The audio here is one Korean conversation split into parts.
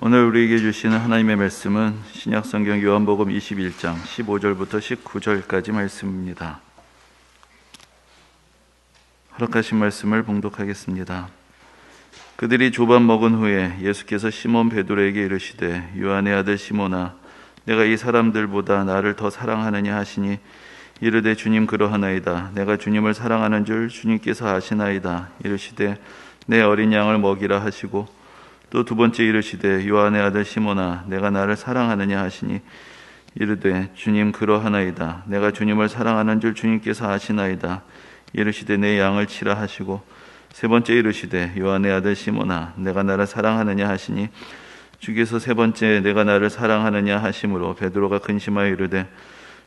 오늘 우리에게 주시는 하나님의 말씀은 신약성경 요한복음 21장 15절부터 19절까지 말씀입니다. 허락하신 말씀을 봉독하겠습니다. 그들이 조반 먹은 후에 예수께서 시몬 베드로에게 이르시되 요한의 아들 시몬아 내가 이 사람들보다 나를 더 사랑하느냐 하시니 이르되 주님 그러하나이다. 내가 주님을 사랑하는 줄 주님께서 아시나이다. 이르시되 내 어린 양을 먹이라 하시고 또 두 번째 이르시되 요한의 아들 시몬아 내가 나를 사랑하느냐 하시니 이르되 주님 그러하나이다. 내가 주님을 사랑하는 줄 주님께서 아시나이다. 이르시되 내 양을 치라 하시고 세 번째 이르시되 요한의 아들 시몬아 내가 나를 사랑하느냐 하시니 주께서 세 번째 내가 나를 사랑하느냐 하심으로 베드로가 근심하여 이르되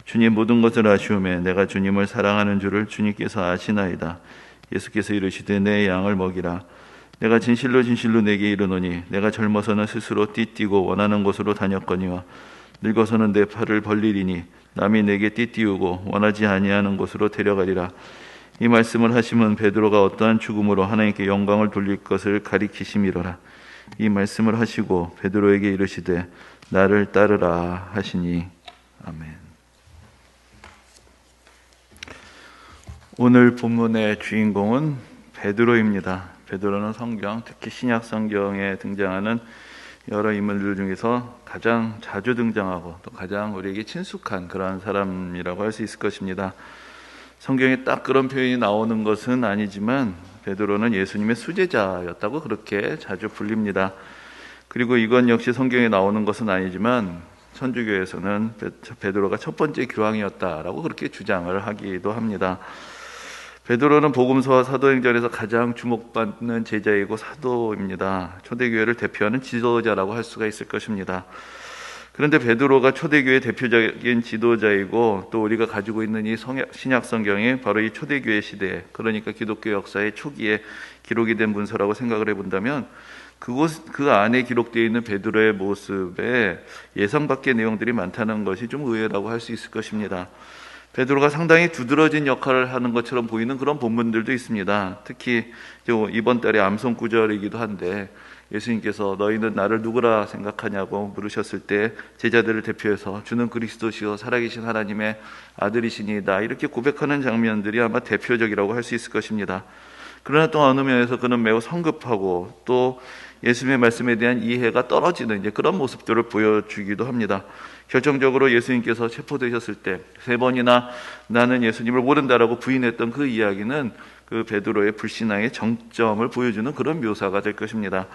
주님 모든 것을 아시오매 내가 주님을 사랑하는 줄을 주님께서 아시나이다. 예수께서 이르시되 내 양을 먹이라. 내가 진실로 진실로 내게 이르노니 내가 젊어서는 스스로 띠띠고 원하는 곳으로 다녔거니와 늙어서는 내 팔을 벌리리니 남이 내게 띠띠우고 원하지 아니하는 곳으로 데려가리라. 이 말씀을 하시면 베드로가 어떠한 죽음으로 하나님께 영광을 돌릴 것을 가리키심이로라. 이 말씀을 하시고 베드로에게 이르시되 나를 따르라 하시니 아멘. 오늘 본문의 주인공은 베드로입니다. 베드로는 성경, 특히 신약 성경에 등장하는 여러 인물들 중에서 가장 자주 등장하고 또 가장 우리에게 친숙한 그러한 사람이라고 할 수 있을 것입니다. 성경에 딱 그런 표현이 나오는 것은 아니지만 베드로는 예수님의 수제자였다고 그렇게 자주 불립니다. 그리고 이건 역시 성경에 나오는 것은 아니지만 천주교에서는 베드로가 첫 번째 교황이었다라고 그렇게 주장을 하기도 합니다. 베드로는 복음서와 사도행전에서 가장 주목받는 제자이고 사도입니다. 초대교회를 대표하는 지도자라고 할 수가 있을 것입니다. 그런데 베드로가 초대교회의 대표적인 지도자이고 또 우리가 가지고 있는 이 신약 성경이 바로 이 초대교회 시대, 그러니까 기독교 역사의 초기에 기록이 된 문서라고 생각을 해본다면 그 안에 기록되어 있는 베드로의 모습에 예상 밖의 내용들이 많다는 것이 좀 의외라고 할 수 있을 것입니다. 베드로가 상당히 두드러진 역할을 하는 것처럼 보이는 그런 본문들도 있습니다. 특히 이번 달에 암송 구절이기도 한데 예수님께서 너희는 나를 누구라 생각하냐고 물으셨을 때 제자들을 대표해서 주는 그리스도시요 살아계신 하나님의 아들이시니이다 이렇게 고백하는 장면들이 아마 대표적이라고 할 수 있을 것입니다. 그러나 또 어느 면에서 그는 매우 성급하고 또 예수님의 말씀에 대한 이해가 떨어지는 이제 그런 모습들을 보여주기도 합니다. 결정적으로 예수님께서 체포되셨을 때 3번이나 나는 예수님을 모른다라고 부인했던 그 이야기는 그 베드로의 불신앙의 정점을 보여주는 그런 묘사가 될 것입니다.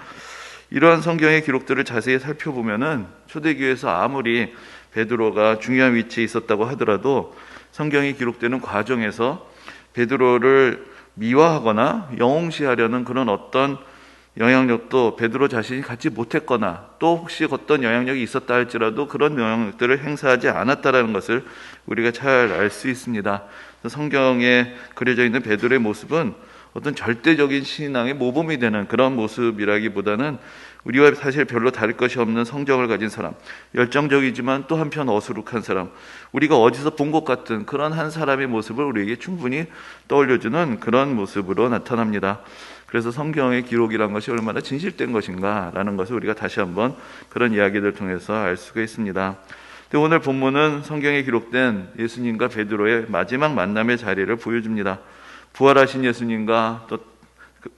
이러한 성경의 기록들을 자세히 살펴보면은 초대교회에서 아무리 베드로가 중요한 위치에 있었다고 하더라도 성경이 기록되는 과정에서 베드로를 미화하거나 영웅시하려는 그런 어떤 영향력도 베드로 자신이 갖지 못했거나 또 혹시 어떤 영향력이 있었다 할지라도 그런 영향력들을 행사하지 않았다라는 것을 우리가 잘 알 수 있습니다. 성경에 그려져 있는 베드로의 모습은 어떤 절대적인 신앙의 모범이 되는 그런 모습이라기보다는 우리와 사실 별로 다를 것이 없는 성정을 가진 사람, 열정적이지만 또 한편 어수룩한 사람, 우리가 어디서 본 것 같은 그런 한 사람의 모습을 우리에게 충분히 떠올려주는 그런 모습으로 나타납니다. 그래서 성경의 기록이란 것이 얼마나 진실된 것인가라는 것을 우리가 다시 한번 그런 이야기들을 통해서 알 수가 있습니다. 오늘 본문은 성경에 기록된 예수님과 베드로의 마지막 만남의 자리를 보여줍니다. 부활하신 예수님과 또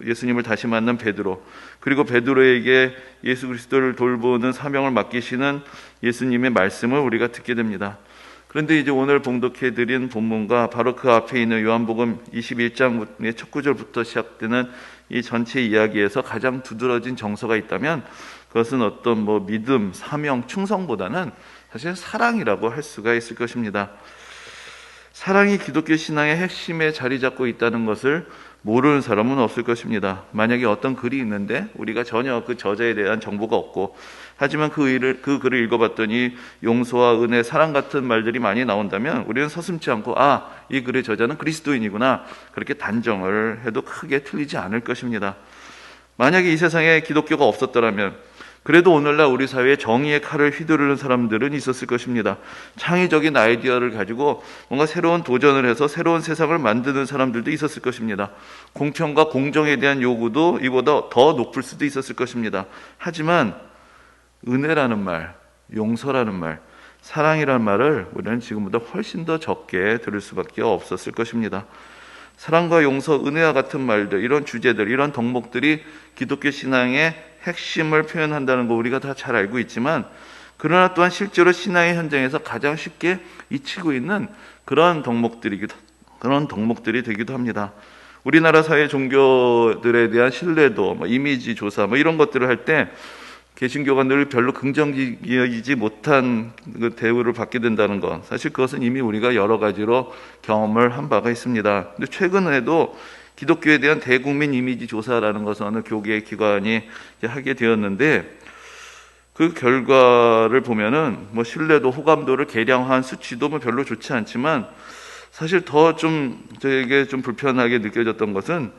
예수님을 다시 만난 베드로, 그리고 베드로에게 예수 그리스도를 돌보는 사명을 맡기시는 예수님의 말씀을 우리가 듣게 됩니다. 그런데 이제 오늘 봉독해드린 본문과 바로 그 앞에 있는 요한복음 21장의 첫 구절부터 시작되는 이 전체 이야기에서 가장 두드러진 정서가 있다면 그것은 어떤 믿음, 사명, 충성보다는 사실 사랑이라고 할 수가 있을 것입니다. 사랑이 기독교 신앙의 핵심에 자리 잡고 있다는 것을 모르는 사람은 없을 것입니다. 만약에 어떤 글이 있는데 우리가 전혀 그 저자에 대한 정보가 없고 하지만 그 글을 읽어봤더니 용서와 은혜, 사랑 같은 말들이 많이 나온다면 우리는 서슴지 않고 이 글의 저자는 그리스도인이구나 그렇게 단정을 해도 크게 틀리지 않을 것입니다. 만약에 이 세상에 기독교가 없었더라면 그래도 오늘날 우리 사회에 정의의 칼을 휘두르는 사람들은 있었을 것입니다. 창의적인 아이디어를 가지고 뭔가 새로운 도전을 해서 새로운 세상을 만드는 사람들도 있었을 것입니다. 공평과 공정에 대한 요구도 이보다 더 높을 수도 있었을 것입니다. 하지만 은혜라는 말, 용서라는 말, 사랑이라는 말을 우리는 지금보다 훨씬 더 적게 들을 수밖에 없었을 것입니다. 사랑과 용서, 은혜와 같은 말들, 이런 주제들, 이런 덕목들이 기독교 신앙의 핵심을 표현한다는 거 우리가 다 잘 알고 있지만, 그러나 또한 실제로 신앙의 현장에서 가장 쉽게 잊히고 있는 그런 덕목들이 되기도 합니다. 우리나라 사회 종교들에 대한 신뢰도, 이미지 조사, 이런 것들을 할 때 개신교가 늘 별로 긍정적이지 못한 그 대우를 받게 된다는 것, 사실 그것은 이미 우리가 여러 가지로 경험을 한 바가 있습니다. 근데 최근에도 기독교에 대한 대국민 이미지 조사라는 것을 어느 교계 기관이 하게 되었는데, 그 결과를 보면은 신뢰도, 호감도를 계량한 수치도 별로 좋지 않지만, 사실 더 저에게 좀 불편하게 느껴졌던 것은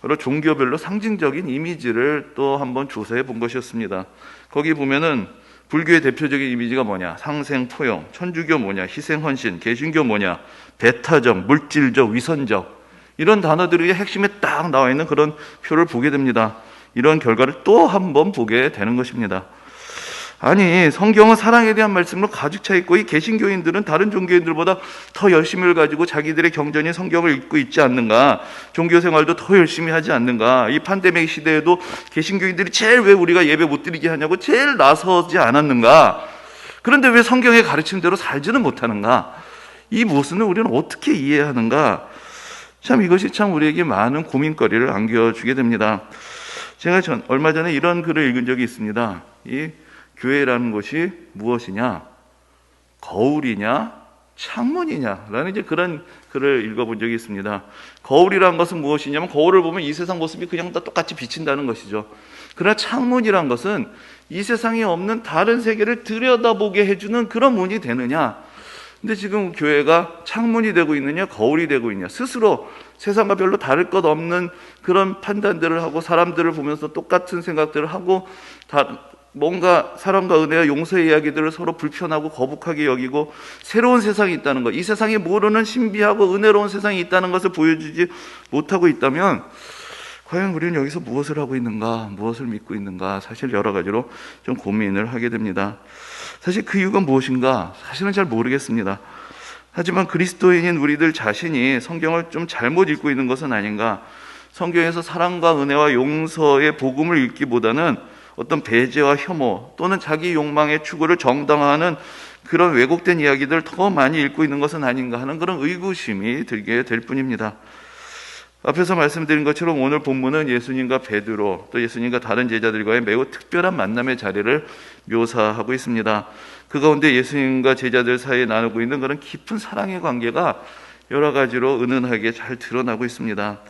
바로 종교별로 상징적인 이미지를 또 한번 조사해 본 것이었습니다. 거기 보면은 불교의 대표적인 이미지가 뭐냐? 상생포용. 천주교 뭐냐? 희생헌신. 개신교 뭐냐? 배타적, 물질적, 위선적. 이런 단어들이 핵심에 딱 나와 있는 그런 표를 보게 됩니다. 이런 결과를 또 한번 보게 되는 것입니다. 아니, 성경은 사랑에 대한 말씀으로 가득 차 있고, 이 개신교인들은 다른 종교인들보다 더 열심을 가지고 자기들의 경전인 성경을 읽고 있지 않는가? 종교 생활도 더 열심히 하지 않는가? 이 팬데믹 시대에도 개신교인들이 제일 왜 우리가 예배 못 드리게 하냐고 제일 나서지 않았는가? 그런데 왜 성경의 가르침대로 살지는 못하는가? 이 모순을 우리는 어떻게 이해하는가? 참 이것이 참 우리에게 많은 고민거리를 안겨주게 됩니다. 제가 얼마 전에 이런 글을 읽은 적이 있습니다. 이 교회라는 것이 무엇이냐? 거울이냐? 창문이냐? 라는 이제 그런 글을 읽어본 적이 있습니다. 거울이라는 것은 무엇이냐면, 거울을 보면 이 세상 모습이 그냥 다 똑같이 비친다는 것이죠. 그러나 창문이라는 것은 이 세상에 없는 다른 세계를 들여다보게 해주는 그런 문이 되느냐? 근데 지금 교회가 창문이 되고 있느냐, 거울이 되고 있느냐, 스스로 세상과 별로 다를 것 없는 그런 판단들을 하고, 사람들을 보면서 똑같은 생각들을 하고, 뭔가 사랑과 은혜와 용서의 이야기들을 서로 불편하고 거북하게 여기고, 새로운 세상이 있다는 것, 이 세상에 모르는 신비하고 은혜로운 세상이 있다는 것을 보여주지 못하고 있다면, 과연 우리는 여기서 무엇을 하고 있는가, 무엇을 믿고 있는가, 사실 여러 가지로 좀 고민을 하게 됩니다. 사실 그 이유가 무엇인가, 사실은 잘 모르겠습니다. 하지만 그리스도인인 우리들 자신이 성경을 좀 잘못 읽고 있는 것은 아닌가. 성경에서 사랑과 은혜와 용서의 복음을 읽기보다는 어떤 배제와 혐오 또는 자기 욕망의 추구를 정당화하는 그런 왜곡된 이야기들을 더 많이 읽고 있는 것은 아닌가 하는 그런 의구심이 들게 될 뿐입니다. 앞에서 말씀드린 것처럼 오늘 본문은 예수님과 베드로, 또 예수님과 다른 제자들과의 매우 특별한 만남의 자리를 묘사하고 있습니다. 그 가운데 예수님과 제자들 사이에 나누고 있는 그런 깊은 사랑의 관계가 여러 가지로 은은하게 잘 드러나고 있습니다.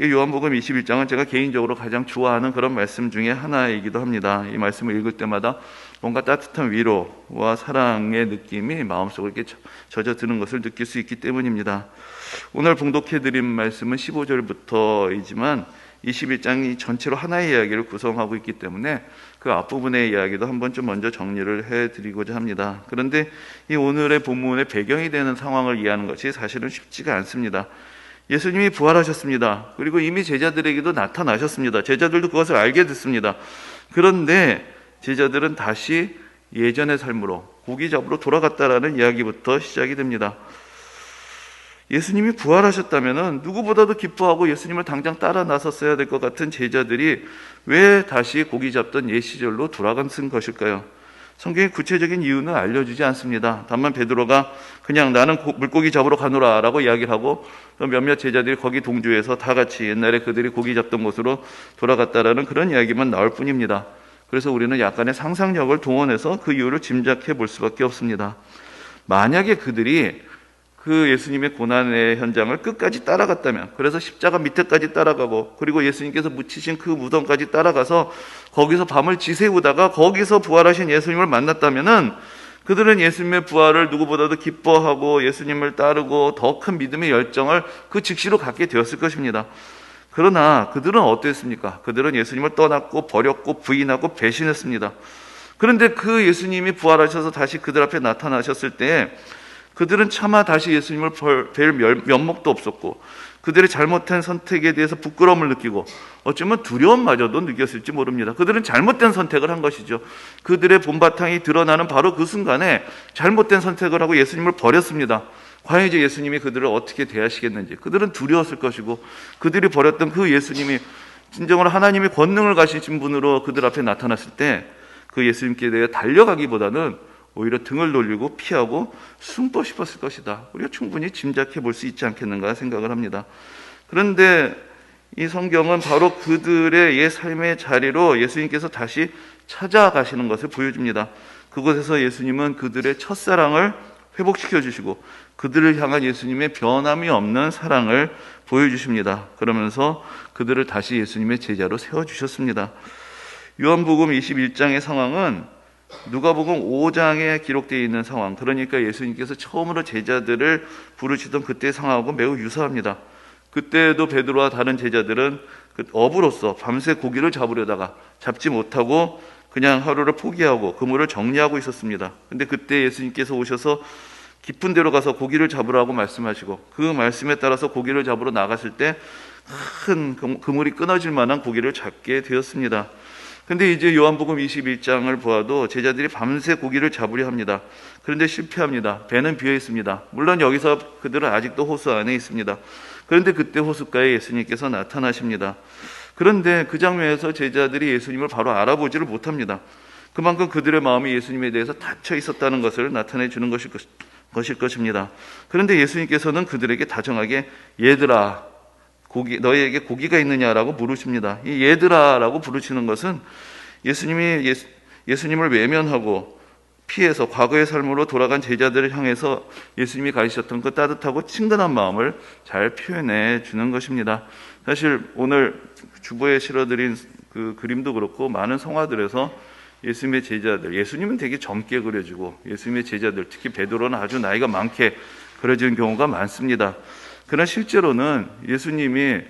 요한복음 21장은 제가 개인적으로 가장 좋아하는 그런 말씀 중에 하나이기도 합니다. 이 말씀을 읽을 때마다 뭔가 따뜻한 위로와 사랑의 느낌이 마음속으로 이렇게 젖어드는 것을 느낄 수 있기 때문입니다. 오늘 봉독해드린 말씀은 15절부터이지만 21장이 전체로 하나의 이야기를 구성하고 있기 때문에 그 앞부분의 이야기도 한번 좀 먼저 정리를 해드리고자 합니다. 그런데 이 오늘의 본문의 배경이 되는 상황을 이해하는 것이 사실은 쉽지가 않습니다. 예수님이 부활하셨습니다. 그리고 이미 제자들에게도 나타나셨습니다. 제자들도 그것을 알게 됐습니다. 그런데 제자들은 다시 예전의 삶으로, 고기 잡으러 돌아갔다라는 이야기부터 시작이 됩니다. 예수님이 부활하셨다면 누구보다도 기뻐하고 예수님을 당장 따라 나섰어야 될 것 같은 제자들이 왜 다시 고기 잡던 옛 시절로 돌아간 것일까요? 성경의 구체적인 이유는 알려주지 않습니다. 다만 베드로가 그냥 나는 물고기 잡으러 가노라 라고 이야기를 하고, 또 몇몇 제자들이 거기 동조해서 다 같이 옛날에 그들이 고기 잡던 곳으로 돌아갔다라는 그런 이야기만 나올 뿐입니다. 그래서 우리는 약간의 상상력을 동원해서 그 이유를 짐작해 볼 수밖에 없습니다. 만약에 그들이 그 예수님의 고난의 현장을 끝까지 따라갔다면, 그래서 십자가 밑에까지 따라가고, 그리고 예수님께서 묻히신 그 무덤까지 따라가서 거기서 밤을 지새우다가 거기서 부활하신 예수님을 만났다면은, 그들은 예수님의 부활을 누구보다도 기뻐하고 예수님을 따르고 더 큰 믿음의 열정을 그 즉시로 갖게 되었을 것입니다. 그러나 그들은 어땠습니까? 그들은 예수님을 떠났고 버렸고 부인하고 배신했습니다. 그런데 그 예수님이 부활하셔서 다시 그들 앞에 나타나셨을 때 그들은 차마 다시 예수님을 뵐 면목도 없었고 그들의 잘못된 선택에 대해서 부끄러움을 느끼고 어쩌면 두려움마저도 느꼈을지 모릅니다. 그들은 잘못된 선택을 한 것이죠. 그들의 본바탕이 드러나는 바로 그 순간에 잘못된 선택을 하고 예수님을 버렸습니다. 과연 이제 예수님이 그들을 어떻게 대하시겠는지 그들은 두려웠을 것이고, 그들이 버렸던 그 예수님이 진정으로 하나님의 권능을 가지신 분으로 그들 앞에 나타났을 때 그 예수님께 대해 달려가기보다는 오히려 등을 돌리고 피하고 숨고 싶었을 것이다. 우리가 충분히 짐작해 볼 수 있지 않겠는가 생각을 합니다. 그런데 이 성경은 바로 그들의 옛 삶의 자리로 예수님께서 다시 찾아가시는 것을 보여줍니다. 그곳에서 예수님은 그들의 첫사랑을 회복시켜 주시고 그들을 향한 예수님의 변함이 없는 사랑을 보여주십니다. 그러면서 그들을 다시 예수님의 제자로 세워주셨습니다. 요한복음 21장의 상황은 누가복음 5장에 기록되어 있는 상황, 그러니까 예수님께서 처음으로 제자들을 부르시던 그때의 상황하고 매우 유사합니다. 그때도 베드로와 다른 제자들은 어부로서 밤새 고기를 잡으려다가 잡지 못하고 그냥 하루를 포기하고 그물을 정리하고 있었습니다. 근데 그때 예수님께서 오셔서 깊은 데로 가서 고기를 잡으라고 말씀하시고 그 말씀에 따라서 고기를 잡으러 나갔을 때 큰 그물이 끊어질 만한 고기를 잡게 되었습니다. 근데 이제 요한복음 21장을 보아도 제자들이 밤새 고기를 잡으려 합니다. 그런데 실패합니다. 배는 비어 있습니다. 물론 여기서 그들은 아직도 호수 안에 있습니다. 그런데 그때 호숫가에 예수님께서 나타나십니다. 그런데 그 장면에서 제자들이 예수님을 바로 알아보지를 못합니다. 그만큼 그들의 마음이 예수님에 대해서 닫혀 있었다는 것을 나타내 주는 것일 것입니다. 그런데 예수님께서는 그들에게 다정하게 얘들아, 너희에게 고기가 있느냐라고 물으십니다. 이 얘들아라고 부르시는 것은 예수님을 외면하고 피해서 과거의 삶으로 돌아간 제자들을 향해서 예수님이 가지셨던 그 따뜻하고 친근한 마음을 잘 표현해 주는 것입니다. 사실 오늘 주보에 실어드린 그 그림도 그렇고 많은 성화들에서 예수님의 제자들, 예수님은 되게 젊게 그려지고 예수님의 제자들, 특히 베드로는 아주 나이가 많게 그려지는 경우가 많습니다. 그러나 실제로는 예수님이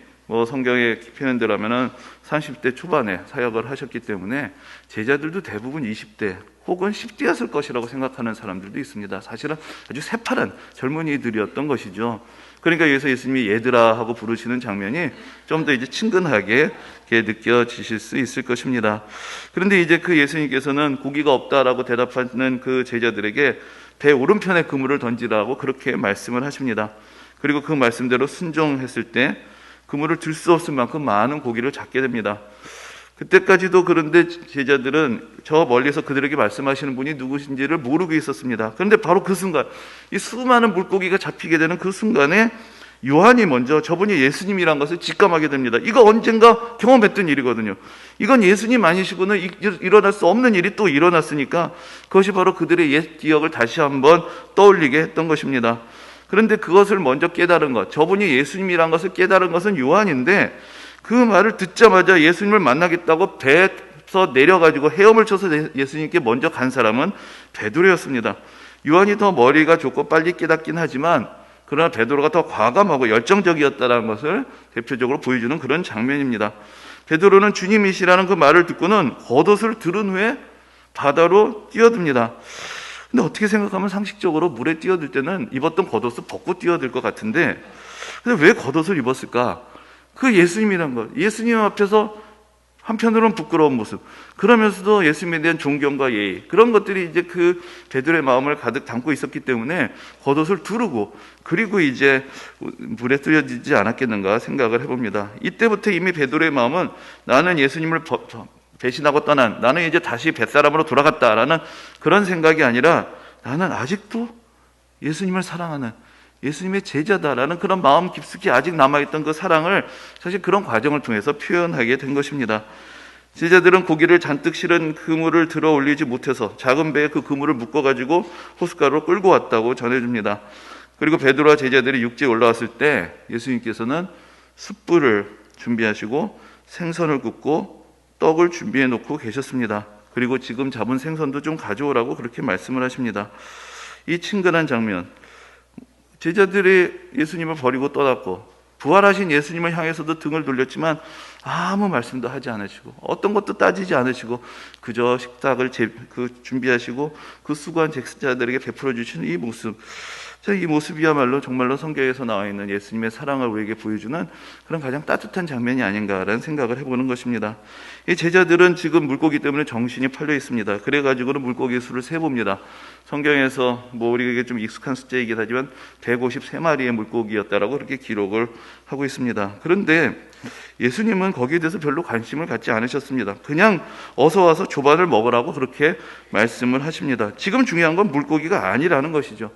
성경의 표현대로 하면은 30대 초반에 사역을 하셨기 때문에 제자들도 대부분 20대 혹은 10대였을 것이라고 생각하는 사람들도 있습니다. 사실은 아주 새파란 젊은이들이었던 것이죠. 그러니까 여기서 예수님이 얘들아 하고 부르시는 장면이 좀 더 이제 친근하게 느껴지실 수 있을 것입니다. 그런데 이제 그 예수님께서는 고기가 없다라고 대답하는 그 제자들에게 배 오른편에 그물을 던지라고 그렇게 말씀을 하십니다. 그리고 그 말씀대로 순종했을 때 그물을 들 수 없을 만큼 많은 고기를 잡게 됩니다. 그때까지도 그런데 제자들은 저 멀리서 그들에게 말씀하시는 분이 누구신지를 모르고 있었습니다. 그런데 바로 그 순간, 이 수많은 물고기가 잡히게 되는 그 순간에 요한이 먼저 저분이 예수님이란 것을 직감하게 됩니다. 이거 언젠가 경험했던 일이거든요. 이건 예수님 아니시고는 일어날 수 없는 일이 또 일어났으니까 그것이 바로 그들의 옛 기억을 다시 한번 떠올리게 했던 것입니다. 그런데 그것을 먼저 깨달은 것, 저분이 예수님이란 것을 깨달은 것은 요한인데 그 말을 듣자마자 예수님을 만나겠다고 배에서 내려가지고 헤엄을 쳐서 예수님께 먼저 간 사람은 베드로였습니다. 요한이 더 머리가 좋고 빨리 깨닫긴 하지만 그러나 베드로가 더 과감하고 열정적이었다는 것을 대표적으로 보여주는 그런 장면입니다. 베드로는 주님이시라는 그 말을 듣고는 겉옷을 들은 후에 바다로 뛰어듭니다. 근데 어떻게 생각하면 상식적으로 물에 뛰어들 때는 입었던 겉옷을 벗고 뛰어들 것 같은데 근데 왜 겉옷을 입었을까? 그 예수님이란 것, 예수님 앞에서 한편으로는 부끄러운 모습, 그러면서도 예수님에 대한 존경과 예의, 그런 것들이 이제 그 베드로의 마음을 가득 담고 있었기 때문에 겉옷을 두르고 그리고 이제 물에 뛰어들지 않았겠는가 생각을 해봅니다. 이때부터 이미 베드로의 마음은 나는 예수님을 배신하고 떠난, 나는 이제 다시 뱃사람으로 돌아갔다라는 그런 생각이 아니라 나는 아직도 예수님을 사랑하는 예수님의 제자다라는 그런 마음 깊숙이 아직 남아있던 그 사랑을 사실 그런 과정을 통해서 표현하게 된 것입니다. 제자들은 고기를 잔뜩 실은 그물을 들어 올리지 못해서 작은 배에 그 그물을 묶어가지고 호숫가로 끌고 왔다고 전해줍니다. 그리고 베드로와 제자들이 육지에 올라왔을 때 예수님께서는 숯불을 준비하시고 생선을 굽고 떡을 준비해 놓고 계셨습니다. 그리고 지금 잡은 생선도 좀 가져오라고 그렇게 말씀을 하십니다. 이 친근한 장면, 제자들이 예수님을 버리고 떠났고 부활하신 예수님을 향해서도 등을 돌렸지만 아무 말씀도 하지 않으시고 어떤 것도 따지지 않으시고 그저 식탁을 준비하시고 그 수고한 제자들에게 베풀어 주시는 이 모습, 자, 이 모습이야말로 정말로 성경에서 나와 있는 예수님의 사랑을 우리에게 보여주는 그런 가장 따뜻한 장면이 아닌가라는 생각을 해보는 것입니다. 이 제자들은 지금 물고기 때문에 정신이 팔려 있습니다. 그래가지고는 물고기 수를 세봅니다. 성경에서 뭐 우리에게 좀 익숙한 숫자이긴 하지만 153마리의 물고기였다라고 그렇게 기록을 하고 있습니다. 그런데 예수님은 거기에 대해서 별로 관심을 갖지 않으셨습니다. 그냥 어서 와서 조반을 먹으라고 그렇게 말씀을 하십니다. 지금 중요한 건 물고기가 아니라는 것이죠.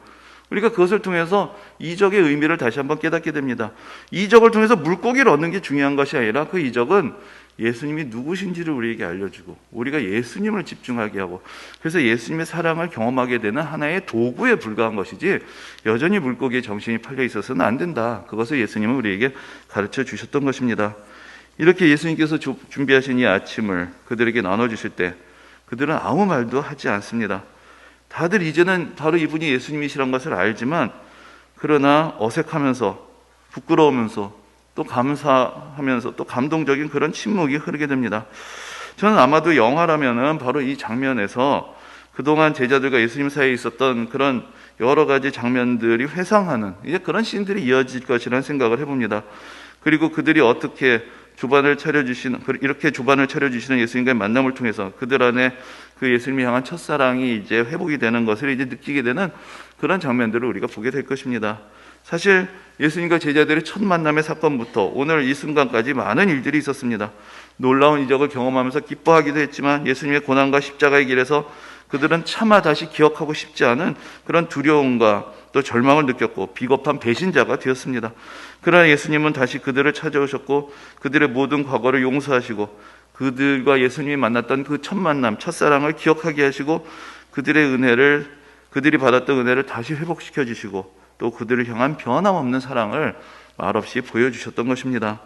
우리가 그것을 통해서 이적의 의미를 다시 한번 깨닫게 됩니다. 이적을 통해서 물고기를 얻는 게 중요한 것이 아니라 그 이적은 예수님이 누구신지를 우리에게 알려주고 우리가 예수님을 집중하게 하고 그래서 예수님의 사랑을 경험하게 되는 하나의 도구에 불과한 것이지 여전히 물고기에 정신이 팔려 있어서는 안 된다. 그것을 예수님은 우리에게 가르쳐 주셨던 것입니다. 이렇게 예수님께서 준비하신 이 아침을 그들에게 나눠주실 때 그들은 아무 말도 하지 않습니다. 다들 이제는 바로 이분이 예수님이시란 것을 알지만 그러나 어색하면서 부끄러우면서 또 감사하면서 또 감동적인 그런 침묵이 흐르게 됩니다. 저는 아마도 영화라면은 바로 이 장면에서 그동안 제자들과 예수님 사이에 있었던 그런 여러 가지 장면들이 회상하는 이제 그런 씬들이 이어질 것이라는 생각을 해봅니다. 그리고 그들이 어떻게 이렇게 주반을 차려주시는 예수님과의 만남을 통해서 그들 안에 그 예수님을 향한 첫사랑이 이제 회복이 되는 것을 이제 느끼게 되는 그런 장면들을 우리가 보게 될 것입니다. 사실 예수님과 제자들의 첫 만남의 사건부터 오늘 이 순간까지 많은 일들이 있었습니다. 놀라운 이적을 경험하면서 기뻐하기도 했지만 예수님의 고난과 십자가의 길에서 그들은 차마 다시 기억하고 싶지 않은 그런 두려움과 또 절망을 느꼈고 비겁한 배신자가 되었습니다. 그러나 예수님은 다시 그들을 찾아오셨고 그들의 모든 과거를 용서하시고 그들과 예수님이 만났던 그 첫 만남, 첫사랑을 기억하게 하시고 그들이 받았던 은혜를 다시 회복시켜 주시고 또 그들을 향한 변함없는 사랑을 말없이 보여주셨던 것입니다.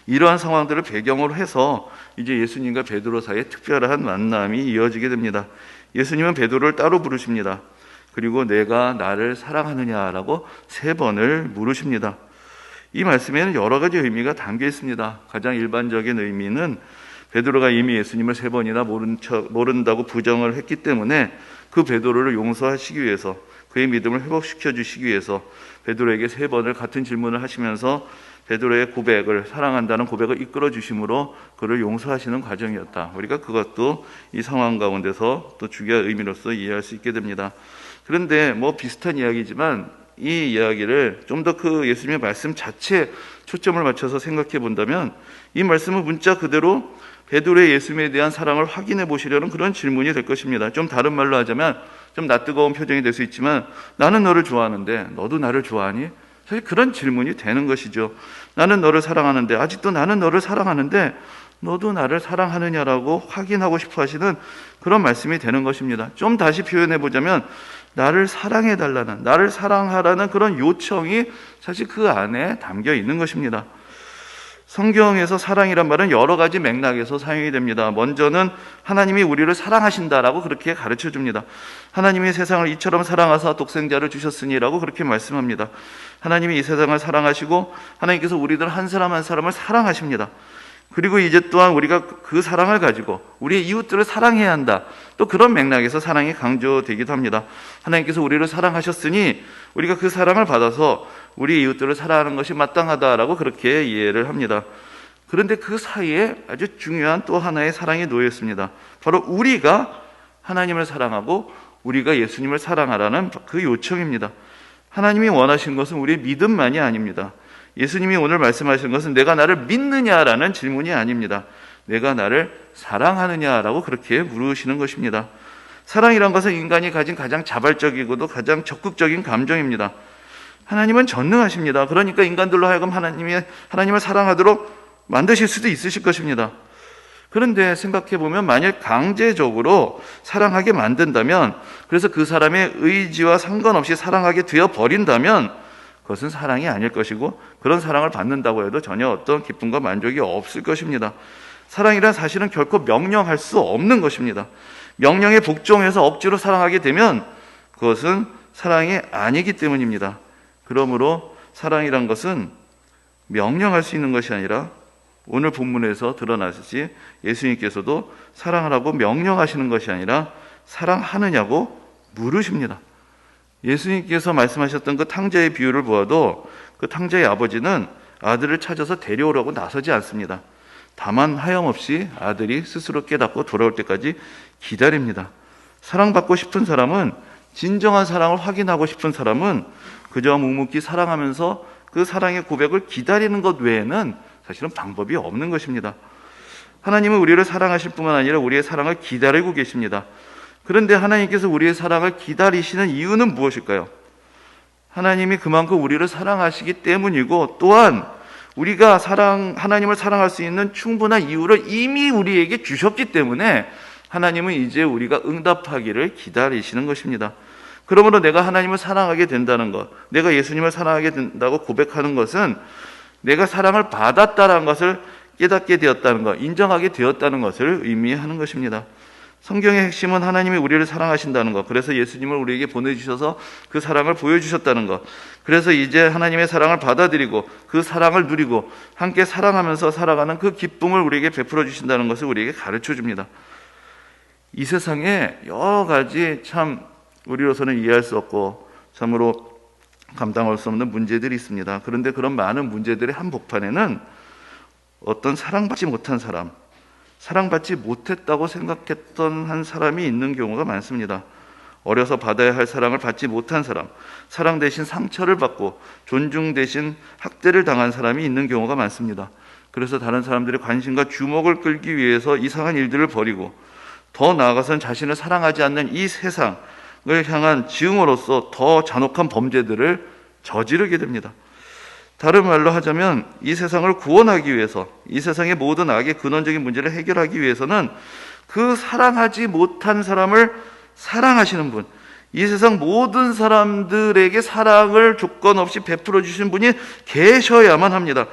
이러한 상황들을 배경으로 해서 이제 예수님과 베드로 사이에 특별한 만남이 이어지게 됩니다. 예수님은 베드로를 따로 부르십니다. 그리고 내가 나를 사랑하느냐라고 3번을 물으십니다. 이 말씀에는 여러 가지 의미가 담겨 있습니다. 가장 일반적인 의미는 베드로가 이미 예수님을 3번이나 모른다고 부정을 했기 때문에 그 베드로를 용서하시기 위해서 그의 믿음을 회복시켜 주시기 위해서 베드로에게 3번을 같은 질문을 하시면서 베드로의 고백을 사랑한다는 고백을 이끌어 주심으로 그를 용서하시는 과정이었다. 우리가 그것도 이 상황 가운데서 또 중요한 의미로서 이해할 수 있게 됩니다. 그런데 뭐 비슷한 이야기지만 이 이야기를 좀 더 그 예수님의 말씀 자체에 초점을 맞춰서 생각해 본다면 이 말씀은 문자 그대로 베드로의 예수님에 대한 사랑을 확인해 보시려는 그런 질문이 될 것입니다. 좀 다른 말로 하자면 좀 낯뜨거운 표정이 될 수 있지만 나는 너를 좋아하는데 너도 나를 좋아하니? 사실 그런 질문이 되는 것이죠. 나는 너를 사랑하는데 아직도 나는 너를 사랑하는데 너도 나를 사랑하느냐라고 확인하고 싶어 하시는 그런 말씀이 되는 것입니다. 좀 다시 표현해 보자면 나를 사랑해달라는, 나를 사랑하라는 그런 요청이 사실 그 안에 담겨 있는 것입니다. 성경에서 사랑이란 말은 여러 가지 맥락에서 사용이 됩니다. 먼저는 하나님이 우리를 사랑하신다라고 그렇게 가르쳐 줍니다. 하나님이 세상을 이처럼 사랑하사 독생자를 주셨으니라고 그렇게 말씀합니다. 하나님이 이 세상을 사랑하시고 하나님께서 우리들 한 사람 한 사람을 사랑하십니다. 그리고 이제 또한 우리가 그 사랑을 가지고 우리의 이웃들을 사랑해야 한다. 또 그런 맥락에서 사랑이 강조되기도 합니다. 하나님께서 우리를 사랑하셨으니 우리가 그 사랑을 받아서 우리 이웃들을 사랑하는 것이 마땅하다라고 그렇게 이해를 합니다. 그런데 그 사이에 아주 중요한 또 하나의 사랑이 놓여 있습니다. 바로 우리가 하나님을 사랑하고 우리가 예수님을 사랑하라는 그 요청입니다. 하나님이 원하신 것은 우리의 믿음만이 아닙니다. 예수님이 오늘 말씀하시는 것은 내가 나를 믿느냐라는 질문이 아닙니다. 내가 나를 사랑하느냐라고 그렇게 물으시는 것입니다. 사랑이란 것은 인간이 가진 가장 자발적이고도 가장 적극적인 감정입니다. 하나님은 전능하십니다. 그러니까 인간들로 하여금 하나님을 사랑하도록 만드실 수도 있으실 것입니다. 그런데 생각해보면 만일 강제적으로 사랑하게 만든다면, 그래서 그 사람의 의지와 상관없이 사랑하게 되어버린다면 그것은 사랑이 아닐 것이고 그런 사랑을 받는다고 해도 전혀 어떤 기쁨과 만족이 없을 것입니다. 사랑이란 사실은 결코 명령할 수 없는 것입니다. 명령에 복종해서 억지로 사랑하게 되면 그것은 사랑이 아니기 때문입니다. 그러므로 사랑이란 것은 명령할 수 있는 것이 아니라 오늘 본문에서 드러나듯이 예수님께서도 사랑하라고 명령하시는 것이 아니라 사랑하느냐고 물으십니다. 예수님께서 말씀하셨던 그 탕자의 비유를 보아도 그 탕자의 아버지는 아들을 찾아서 데려오라고 나서지 않습니다. 다만 하염없이 아들이 스스로 깨닫고 돌아올 때까지 기다립니다. 사랑받고 싶은 사람은, 진정한 사랑을 확인하고 싶은 사람은 그저 묵묵히 사랑하면서 그 사랑의 고백을 기다리는 것 외에는 사실은 방법이 없는 것입니다. 하나님은 우리를 사랑하실 뿐만 아니라 우리의 사랑을 기다리고 계십니다. 그런데 하나님께서 우리의 사랑을 기다리시는 이유는 무엇일까요? 하나님이 그만큼 우리를 사랑하시기 때문이고, 또한 우리가 하나님을 사랑할 수 있는 충분한 이유를 이미 우리에게 주셨기 때문에 하나님은 이제 우리가 응답하기를 기다리시는 것입니다. 그러므로 내가 하나님을 사랑하게 된다는 것, 내가 예수님을 사랑하게 된다고 고백하는 것은 내가 사랑을 받았다는 것을 깨닫게 되었다는 것, 인정하게 되었다는 것을 의미하는 것입니다. 성경의 핵심은 하나님이 우리를 사랑하신다는 것, 그래서 예수님을 우리에게 보내주셔서 그 사랑을 보여주셨다는 것, 그래서 이제 하나님의 사랑을 받아들이고 그 사랑을 누리고 함께 사랑하면서 살아가는 그 기쁨을 우리에게 베풀어 주신다는 것을 우리에게 가르쳐 줍니다. 이 세상에 여러 가지 참 우리로서는 이해할 수 없고 참으로 감당할 수 없는 문제들이 있습니다. 그런데 그런 많은 문제들의 한복판에는 어떤 사랑받지 못한 사람, 사랑받지 못했다고 생각했던 한 사람이 있는 경우가 많습니다. 어려서 받아야 할 사랑을 받지 못한 사람, 사랑 대신 상처를 받고 존중 대신 학대를 당한 사람이 있는 경우가 많습니다. 그래서 다른 사람들의 관심과 주목을 끌기 위해서 이상한 일들을 벌이고, 더 나아가서는 자신을 사랑하지 않는 이 세상을 향한 증오로서 더 잔혹한 범죄들을 저지르게 됩니다. 다른 말로 하자면 이 세상을 구원하기 위해서, 이 세상의 모든 악의 근원적인 문제를 해결하기 위해서는 그 사랑하지 못한 사람을 사랑하시는 분, 이 세상 모든 사람들에게 사랑을 조건 없이 베풀어 주신 분이 계셔야만 합니다.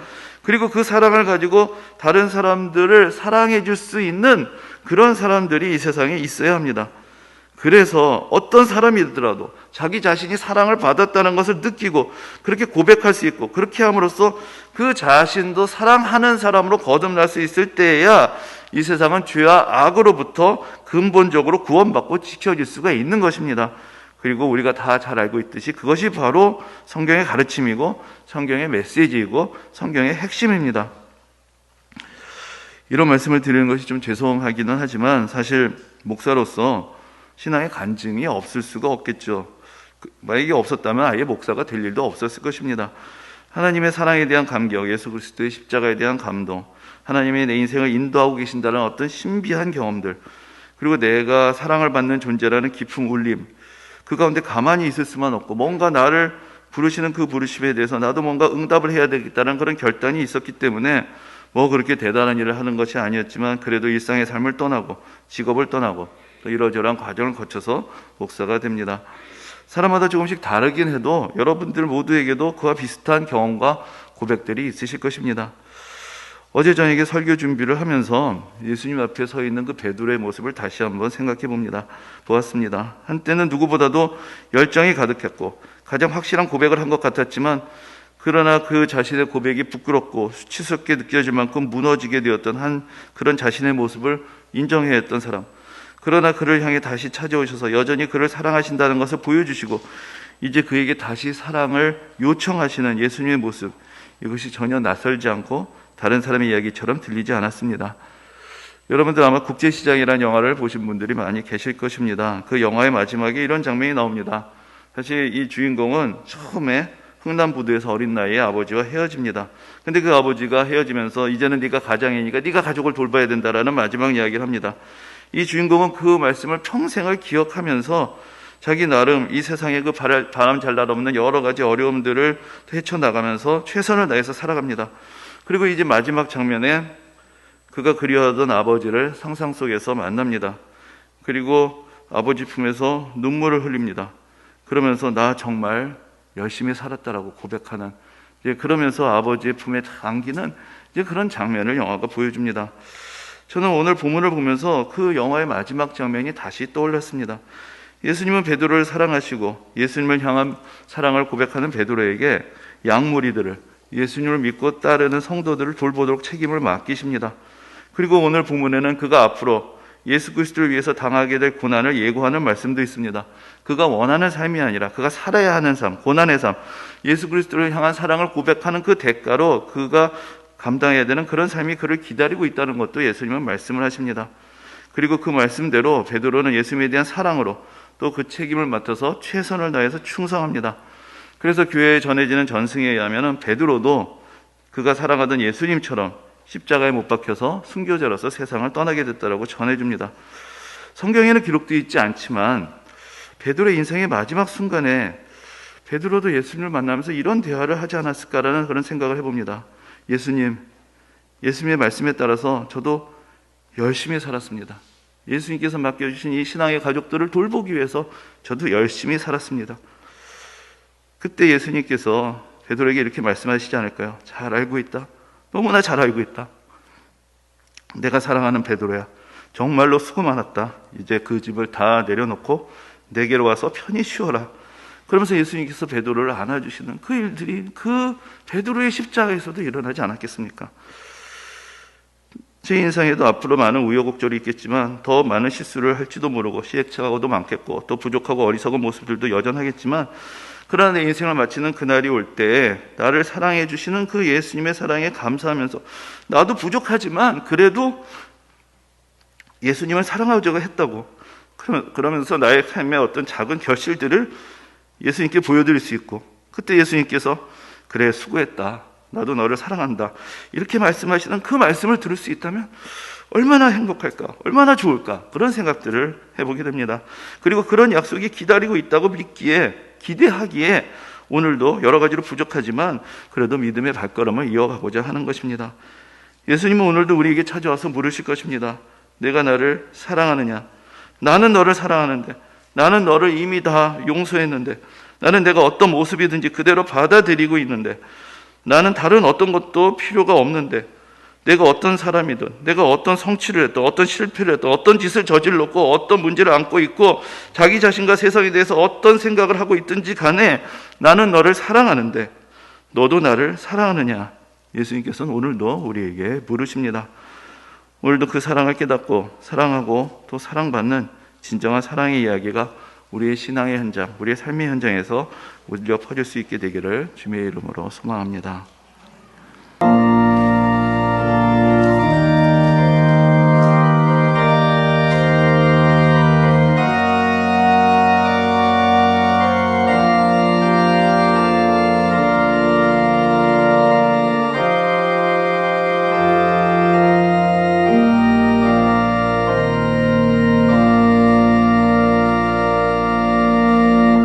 그리고 그 사랑을 가지고 다른 사람들을 사랑해 줄 수 있는 그런 사람들이 이 세상에 있어야 합니다. 그래서 어떤 사람이더라도 자기 자신이 사랑을 받았다는 것을 느끼고 그렇게 고백할 수 있고, 그렇게 함으로써 그 자신도 사랑하는 사람으로 거듭날 수 있을 때에야 이 세상은 죄와 악으로부터 근본적으로 구원받고 지켜질 수가 있는 것입니다. 그리고 우리가 다 잘 알고 있듯이 그것이 바로 성경의 가르침이고 성경의 메시지이고 성경의 핵심입니다. 이런 말씀을 드리는 것이 좀 죄송하기는 하지만 사실 목사로서 신앙의 간증이 없을 수가 없겠죠. 만약에 없었다면 아예 목사가 될 일도 없었을 것입니다. 하나님의 사랑에 대한 감격, 예수 그리스도의 십자가에 대한 감동, 하나님이 내 인생을 인도하고 계신다는 어떤 신비한 경험들, 그리고 내가 사랑을 받는 존재라는 깊은 울림, 그 가운데 가만히 있을 수만 없고 뭔가 나를 부르시는 그 부르심에 대해서 나도 뭔가 응답을 해야 되겠다는 그런 결단이 있었기 때문에 뭐 그렇게 대단한 일을 하는 것이 아니었지만 그래도 일상의 삶을 떠나고 직업을 떠나고 또 이러저러한 과정을 거쳐서 목사가 됩니다. 사람마다 조금씩 다르긴 해도 여러분들 모두에게도 그와 비슷한 경험과 고백들이 있으실 것입니다. 어제 저녁에 설교 준비를 하면서 예수님 앞에 서 있는 그 베드로의 모습을 다시 한번 생각해 보았습니다. 한때는 누구보다도 열정이 가득했고 가장 확실한 고백을 한 것 같았지만, 그러나 그 자신의 고백이 부끄럽고 수치스럽게 느껴질 만큼 무너지게 되었던 그런 자신의 모습을 인정해야 했던 사람, 그러나 그를 향해 다시 찾아오셔서 여전히 그를 사랑하신다는 것을 보여주시고 이제 그에게 다시 사랑을 요청하시는 예수님의 모습, 이것이 전혀 낯설지 않고 다른 사람의 이야기처럼 들리지 않았습니다. 여러분들 아마 국제시장이라는 영화를 보신 분들이 많이 계실 것입니다. 그 영화의 마지막에 이런 장면이 나옵니다. 사실 이 주인공은 처음에 흥남부두에서 어린 나이에 아버지와 헤어집니다. 근데 그 아버지가 헤어지면서 이제는 네가 가장이니까 네가 가족을 돌봐야 된다라는 마지막 이야기를 합니다. 이 주인공은 그 말씀을 평생을 기억하면서 자기 나름 이 세상에 그 바람 잘 날 없는 여러 가지 어려움들을 헤쳐나가면서 최선을 다해서 살아갑니다. 그리고 이제 마지막 장면에 그가 그리워하던 아버지를 상상 속에서 만납니다. 그리고 아버지 품에서 눈물을 흘립니다. 그러면서 나 정말 열심히 살았다라고 고백하는, 그러면서 아버지의 품에 안기는 그런 장면을 영화가 보여줍니다. 저는 오늘 본문을 보면서 그 영화의 마지막 장면이 다시 떠올랐습니다. 예수님은 베드로를 사랑하시고 예수님을 향한 사랑을 고백하는 베드로에게 양무리들을, 예수님을 믿고 따르는 성도들을 돌보도록 책임을 맡기십니다. 그리고 오늘 본문에는 그가 앞으로 예수 그리스도를 위해서 당하게 될 고난을 예고하는 말씀도 있습니다. 그가 원하는 삶이 아니라 그가 살아야 하는 삶, 고난의 삶, 예수 그리스도를 향한 사랑을 고백하는 그 대가로 그가 감당해야 되는 그런 삶이 그를 기다리고 있다는 것도 예수님은 말씀을 하십니다. 그리고 그 말씀대로 베드로는 예수님에 대한 사랑으로 또 그 책임을 맡아서 최선을 다해서 충성합니다. 그래서 교회에 전해지는 전승에 의하면 베드로도 그가 사랑하던 예수님처럼 십자가에 못 박혀서 순교자로서 세상을 떠나게 됐다라고 전해줍니다. 성경에는 기록되어 있지 않지만 베드로의 인생의 마지막 순간에 베드로도 예수님을 만나면서 이런 대화를 하지 않았을까라는 그런 생각을 해봅니다. 예수님의 말씀에 따라서 저도 열심히 살았습니다. 예수님께서 맡겨주신 이 신앙의 가족들을 돌보기 위해서 저도 열심히 살았습니다. 그때 예수님께서 베드로에게 이렇게 말씀하시지 않을까요? 잘 알고 있다. 너무나 잘 알고 있다. 내가 사랑하는 베드로야. 정말로 수고 많았다. 이제 그 집을 다 내려놓고 내게로 와서 편히 쉬어라. 그러면서 예수님께서 베드로를 안아주시는 그 일들이 그 베드로의 십자가에서도 일어나지 않았겠습니까? 제 인생에도 앞으로 많은 우여곡절이 있겠지만 더 많은 실수를 할지도 모르고 시행착오도 많겠고 또 부족하고 어리석은 모습들도 여전하겠지만 그러나 내 인생을 마치는 그날이 올 때 나를 사랑해 주시는 그 예수님의 사랑에 감사하면서 나도 부족하지만 그래도 예수님을 사랑하려고 했다고 그러면서 나의 삶의 어떤 작은 결실들을 예수님께 보여드릴 수 있고 그때 예수님께서 그래 수고했다. 나도 너를 사랑한다. 이렇게 말씀하시는 그 말씀을 들을 수 있다면 얼마나 행복할까? 얼마나 좋을까? 그런 생각들을 해보게 됩니다. 그리고 그런 약속이 기다리고 있다고 믿기에 기대하기에 오늘도 여러 가지로 부족하지만 그래도 믿음의 발걸음을 이어가고자 하는 것입니다. 예수님은 오늘도 우리에게 찾아와서 물으실 것입니다. 내가 나를 사랑하느냐? 나는 너를 사랑하는데 나는 너를 이미 다 용서했는데 나는 내가 어떤 모습이든지 그대로 받아들이고 있는데 나는 다른 어떤 것도 필요가 없는데 내가 어떤 사람이든 내가 어떤 성취를 했든 어떤 실패를 했든 어떤 짓을 저질렀고 어떤 문제를 안고 있고 자기 자신과 세상에 대해서 어떤 생각을 하고 있든지 간에 나는 너를 사랑하는데 너도 나를 사랑하느냐? 예수님께서는 오늘도 우리에게 물으십니다. 오늘도 그 사랑을 깨닫고 사랑하고 또 사랑받는 진정한 사랑의 이야기가 우리의 신앙의 현장, 우리의 삶의 현장에서 울려 퍼질 수 있게 되기를 주님의 이름으로 소망합니다.